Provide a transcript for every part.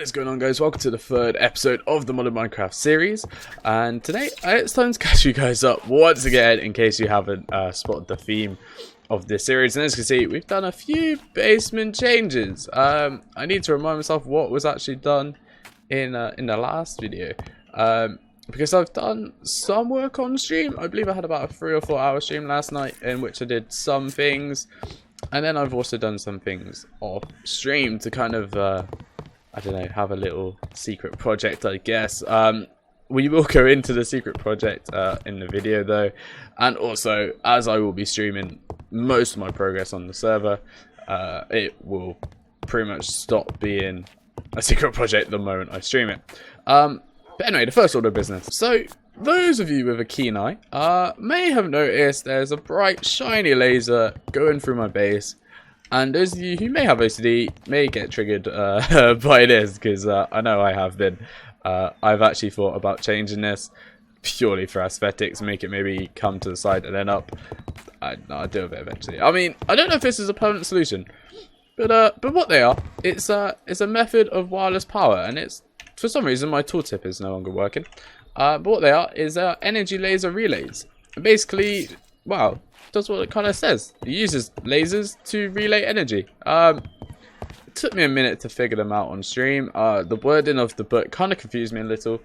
What is going on, guys? Welcome to the third episode of the Modern Minecraft series, and today it's time to catch you guys up once again in case you haven't spotted the theme of this series. And as you can see, we've done a few basement changes. I need to remind myself what was actually done in the last video, because I've done some work on stream. I believe I had about a 3 or 4 hour stream last night in which I did some things, and then I've also done some things off stream to kind of I don't know, have a little secret project, I guess. We will go into the secret project in the video though, and also as I will be streaming most of my progress on the server, it will pretty much stop being a secret project the moment I stream it. But anyway, the first order of business. So those of you with a keen eye may have noticed there's a bright shiny laser going through my base. And those of you who may have OCD may get triggered by this, because I know I have been. I've actually thought about changing this purely for aesthetics, make it maybe come to the side and then up. I'll do it eventually. I mean, I don't know if this is a permanent solution, but what they are, it's a method of wireless power, and it's, for some reason my tooltip is no longer working. But what they are is energy laser relays. Basically, wow. Does what it kind of says. It uses lasers to relay energy. It took me a minute to figure them out on stream. The wording of the book kind of confused me a little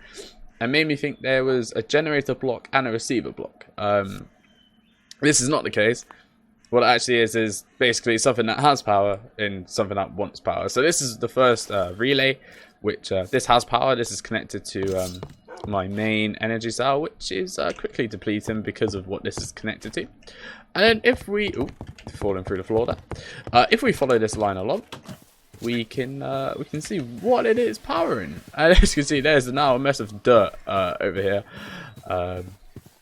and made me think there was a generator block and a receiver block. This is not the case. What it actually is basically something that has power and something that wants power. So this is the first relay, which this has power. This is connected to my main energy cell, which is quickly depleting because of what this is connected to. And then if we falling through the floor there, if we follow this line along, we can see what it is powering. And as you can see, there's now a mess of dirt over here.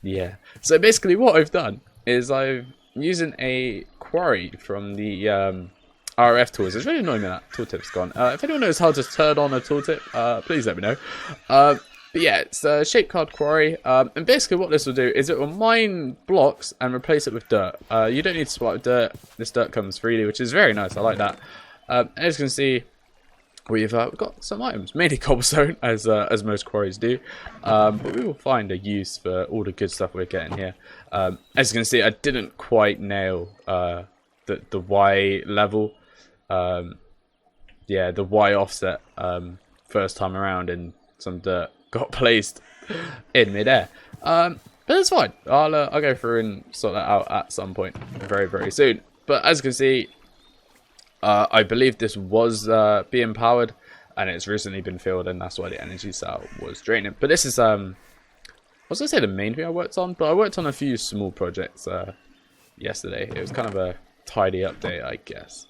Yeah, so basically what I've done is I'm using a Quarry from the RF tools. It's really annoying me that tooltip's gone. If anyone knows how to turn on a tooltip, please let me know. But yeah, it's a shape card Quarry, and basically what this will do is it will mine blocks and replace it with dirt. You don't need to supply with dirt. This dirt comes freely, which is very nice. I like that. As you can see, we've got some items, mainly cobblestone, as most quarries do. But we will find a use for all the good stuff we're getting here. As you can see, I didn't quite nail the Y level. Yeah, the Y offset first time around, and some dirt got placed in midair. But it's fine. I'll go through and sort that out at some point very, very soon. But as you can see, I believe this was being powered, and it's recently been filled, and that's why the energy cell was draining. But this is I was gonna say the main thing I worked on, but I worked on a few small projects yesterday. It was kind of a tidy update, I guess.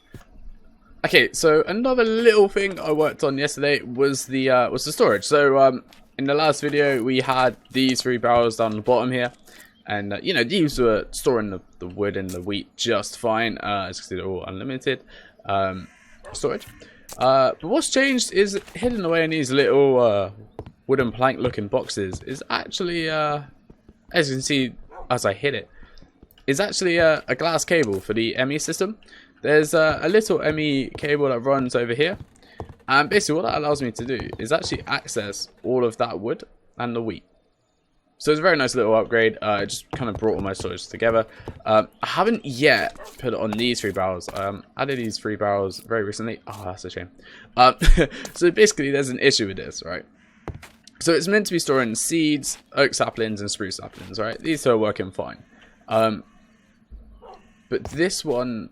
Okay, so another little thing I worked on yesterday was the storage. So in the last video, we had these 3 barrels down the bottom here, and you know, these were storing the wood and the wheat just fine. As you can see, they're all unlimited storage. But what's changed is hidden away in these little wooden plank-looking boxes is actually, as you can see as I hit it, is actually a glass cable for the ME system. There's a little ME cable that runs over here, and basically what that allows me to do is actually access all of that wood and the wheat. So it's a very nice little upgrade. It just kind of brought all my storage together. I haven't yet put it on these 3 barrels. Added these 3 barrels very recently. Oh, that's a shame. So basically there's an issue with this, right? So it's meant to be storing seeds, oak saplings, and spruce saplings, right? These two are working fine. But this one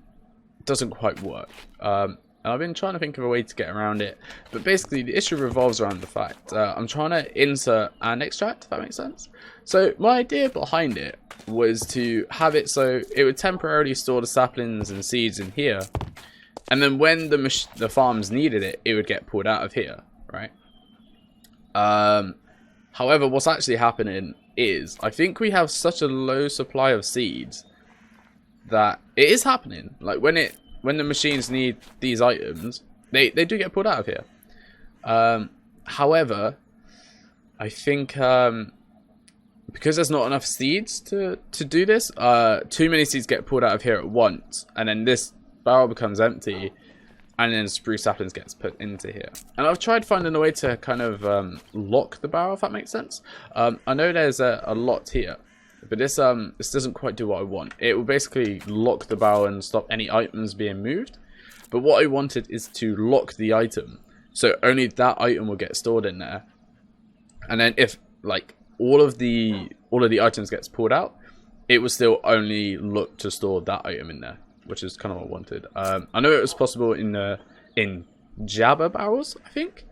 doesn't quite work. And I've been trying to think of a way to get around it, but basically the issue revolves around the fact I'm trying to insert and extract, if that makes sense. So my idea behind it was to have it so it would temporarily store the saplings and seeds in here, and then when the farms needed it, it would get pulled out of here, right? However, what's actually happening is I think we have such a low supply of seeds that it is happening. Like when the machines need these items, they do get pulled out of here. However, I think because there's not enough seeds to do this, too many seeds get pulled out of here at once, and then this barrel becomes empty, and then spruce saplings gets put into here. And I've tried finding a way to kind of lock the barrel, if that makes sense. I know there's a lot here, but this doesn't quite do what I want. It will basically lock the barrel and stop any items being moved. But what I wanted is to lock the item, so only that item will get stored in there. And then if like all of the items gets pulled out, it will still only look to store that item in there, which is kind of what I wanted. I know it was possible in Jabba barrels, I think,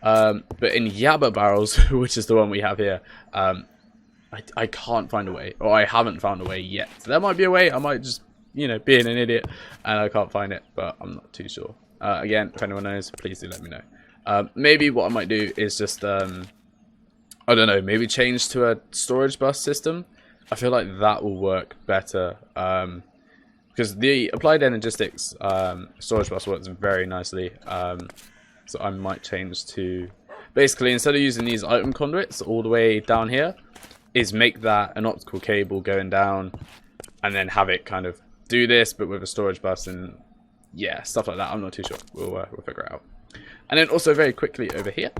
but in Yabba barrels, which is the one we have here, I can't find a way, or I haven't found a way yet. So there might be a way. I might just, you know, being an idiot and I can't find it, but I'm not too sure. Again, if anyone knows, please do let me know. Maybe what I might do is just I don't know, maybe change to a storage bus system. I feel like that will work better, because the applied energistics storage bus works very nicely. So I might change to, basically, instead of using these item conduits all the way down here, is make that an optical cable going down, and then have it kind of do this, but with a storage bus and yeah, stuff like that. I'm not too sure. We'll figure it out. And then also very quickly over here,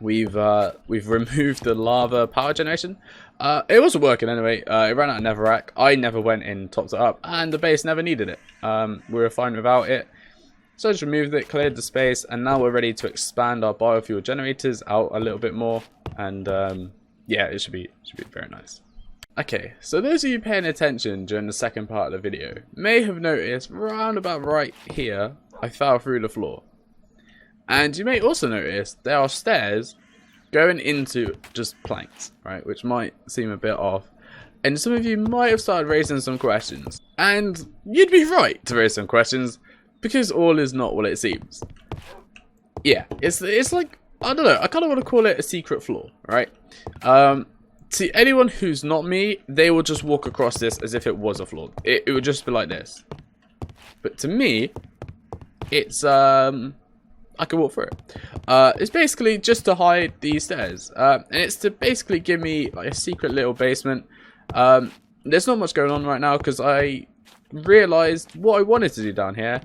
we've removed the lava power generation. It wasn't working anyway. It ran out of netherrack. I never went in, topped it up, and the base never needed it. We were fine without it. So I just removed it, cleared the space, and now we're ready to expand our biofuel generators out a little bit more. And yeah, it should be very nice. Okay, so those of you paying attention during the second part of the video may have noticed round about right here, I fell through the floor. And you may also notice there are stairs going into just planks, right? Which might seem a bit off. And some of you might have started raising some questions. And you'd be right to raise some questions, because all is not what it seems. Yeah, it's like, I don't know, I kind of want to call it a secret floor, right? See, anyone who's not me, they will just walk across this as if it was a floor. It would just be like this. But to me, it's, I can walk through it. It's basically just to hide these stairs. And it's to basically give me like a secret little basement. There's not much going on right now because I realized what I wanted to do down here,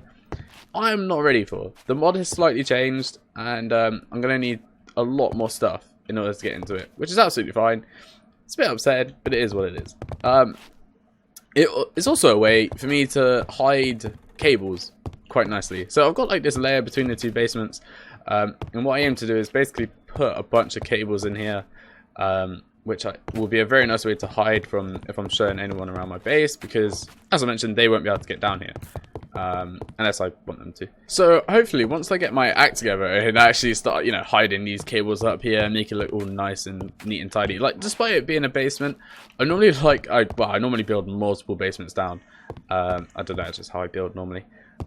I'm not ready for. The mod has slightly changed, and I'm going to need a lot more stuff in order to get into it, which is absolutely fine. It's a bit upsetting, but it is what it is. It's also a way for me to hide cables quite nicely. So I've got like this layer between the two basements, and what I aim to do is basically put a bunch of cables in here, which will be a very nice way to hide from if I'm showing anyone around my base, because as I mentioned, they won't be able to get down here. Unless I want them to. So hopefully once I get my act together and actually start, you know, hiding these cables up here and make it look all nice and neat and tidy, like despite it being a basement, I normally I normally build multiple basements down. I don't know, it's just how I build normally.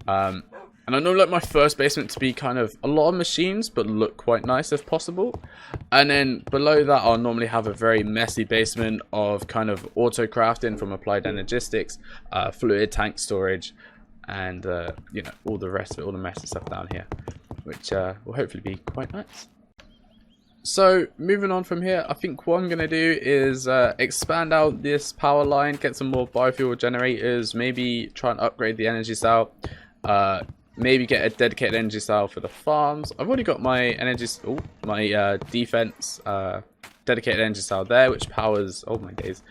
And I normally like my first basement to be kind of a lot of machines but look quite nice if possible, and then below that I'll normally have a very messy basement of kind of auto crafting from applied energistics, fluid tank storage, and you know, all the rest of it, all the messy stuff down here, which will hopefully be quite nice. So moving on from here, I think what I'm going to do is expand out this power line, get some more biofuel generators, maybe try and upgrade the energy cell, maybe get a dedicated energy cell for the farms. I've already got my energy, defense dedicated energy cell there, which powers, oh my days,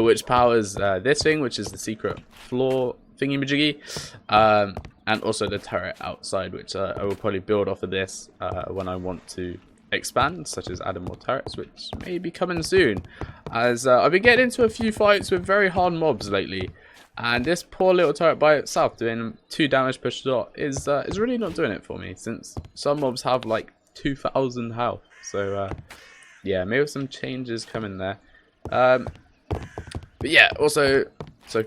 which powers this thing, which is the secret floor thingy-majiggy, and also the turret outside, which I will probably build off of this when I want to expand, such as adding more turrets, which may be coming soon, as I've been getting into a few fights with very hard mobs lately, and this poor little turret by itself doing 2 damage per shot is really not doing it for me, since some mobs have like 2,000 health. So yeah, maybe some changes coming there. But yeah, also, so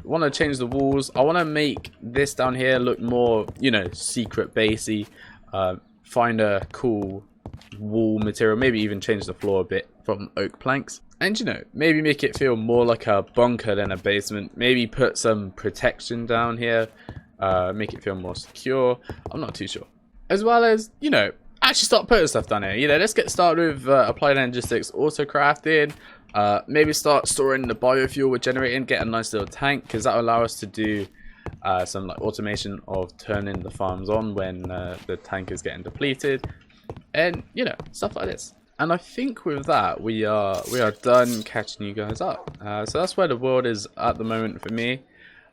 want to change the walls. I want to make this down here look more, you know, secret basey. Find a cool wall material, maybe even change the floor a bit from oak planks, and you know, maybe make it feel more like a bunker than a basement. Maybe put some protection down here, make it feel more secure. I'm not too sure. As well as, you know, actually start putting stuff down here. You know, let's get started with applied energistics auto crafting. Maybe start storing the biofuel we're generating, get a nice little tank, because that will allow us to do some like automation of turning the farms on when the tank is getting depleted, and you know, stuff like this. And I think with that we are done catching you guys up. So that's where the world is at the moment for me.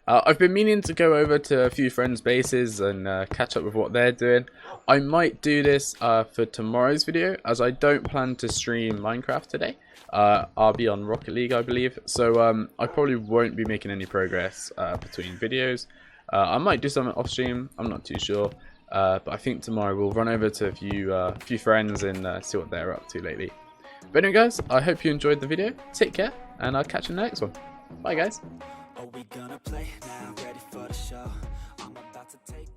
I've been meaning to go over to a few friends' bases and catch up with what they're doing. I might do this for tomorrow's video, as I don't plan to stream Minecraft today. I'll be on Rocket League, I believe, so I probably won't be making any progress between videos. I might do something off stream, I'm not too sure, but I think tomorrow we'll run over to a few friends and see what they're up to lately. But anyway guys, I hope you enjoyed the video, take care, and I'll catch you in the next one. Bye guys. Are we gonna play now? Ready for the show? I'm about to take